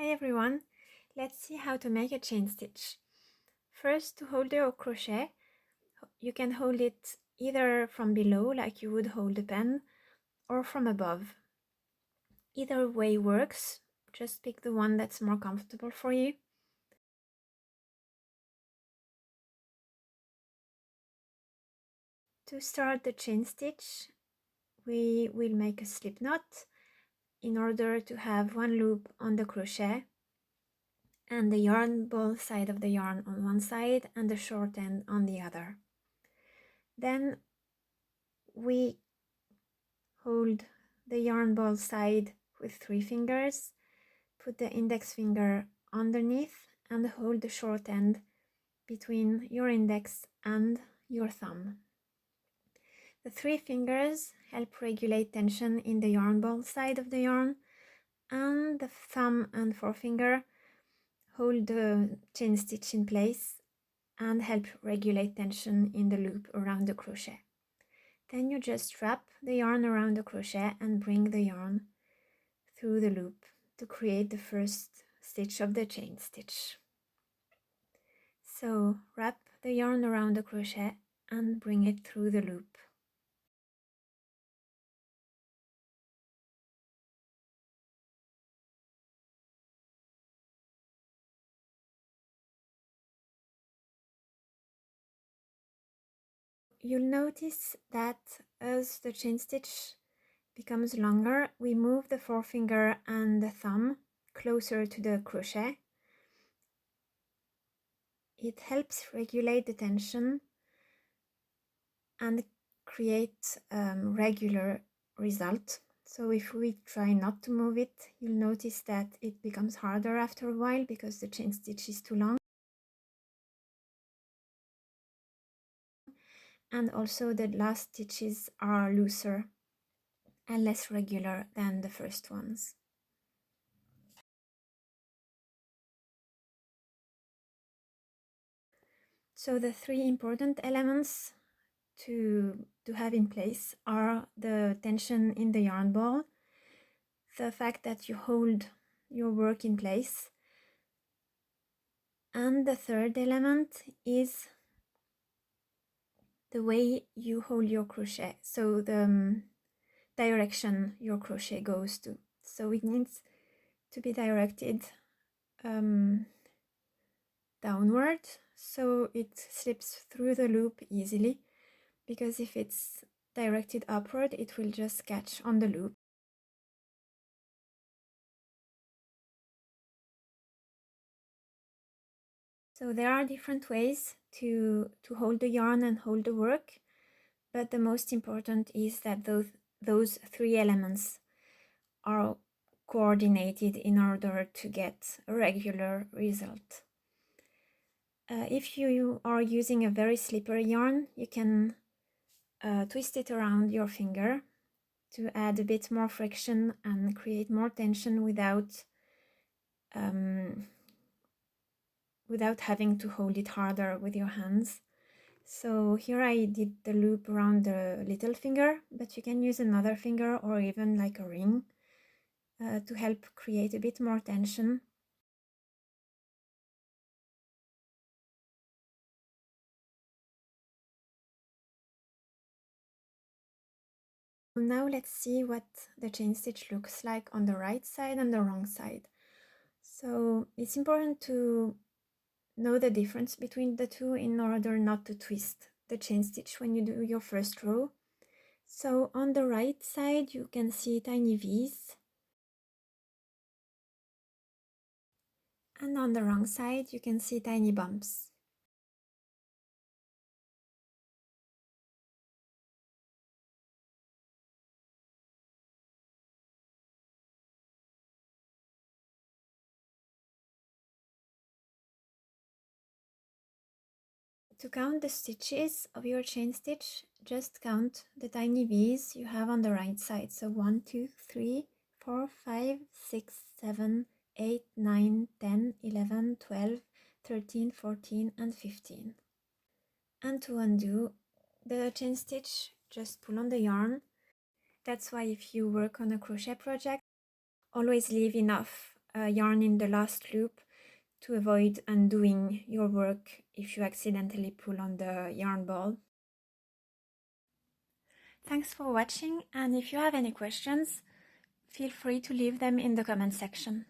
Hi everyone, let's see how to make a chain stitch. First, to hold your crochet, you can hold it either from below like you would hold a pen or from above. Either way works, just pick the one that's more comfortable for you. To start the chain stitch, we will make a slip knot in order to have one loop on the crochet and the yarn ball side of the yarn on one side and the short end on the other. Then we hold the yarn ball side with 3 fingers, put the index finger underneath and hold the short end between your index and your thumb. The 3 fingers help regulate tension in the yarn ball side of the yarn, and the thumb and forefinger hold the chain stitch in place and help regulate tension in the loop around the crochet. Then you just wrap the yarn around the crochet and bring the yarn through the loop to create the first stitch of the chain stitch. So wrap the yarn around the crochet and bring it through the loop. You'll notice that as the chain stitch becomes longer, we move the forefinger and the thumb closer to the crochet. It helps regulate the tension and create regular result. So if we try not to move it, you'll notice that it becomes harder after a while because the chain stitch is too long. And also the last stitches are looser and less regular than the first ones. So the 3 important elements to have in place are the tension in the yarn ball, the fact that you hold your work in place, and the third element is the way you hold your crochet, so the direction your crochet goes to. So it needs to be directed downward so it slips through the loop easily, because if it's directed upward it will just catch on the loop. So there are different ways to hold the yarn and hold the work, but the most important is that those 3 elements are coordinated in order to get a regular result. If you are using a very slippery yarn, you can twist it around your finger to add a bit more friction and create more tension without having to hold it harder with your hands. So here I did the loop around the little finger, but you can use another finger or even like a ring to help create a bit more tension. Now let's see what the chain stitch looks like on the right side and the wrong side. So it's important to know the difference between the two in order not to twist the chain stitch when you do your first row. So on the right side you can see tiny V's, and on the wrong side you can see tiny bumps. To count the stitches of your chain stitch, just count the tiny V's you have on the right side. So 1, 2, 3, 4, 5, 6, 7, 8, 9, 10, 11, 12, 13, 14 and 15. And to undo the chain stitch, just pull on the yarn. That's why if you work on a crochet project, always leave enough yarn in the last loop to avoid undoing your work if you accidentally pull on the yarn ball. Thanks for watching, and if you have any questions, feel free to leave them in the comment section.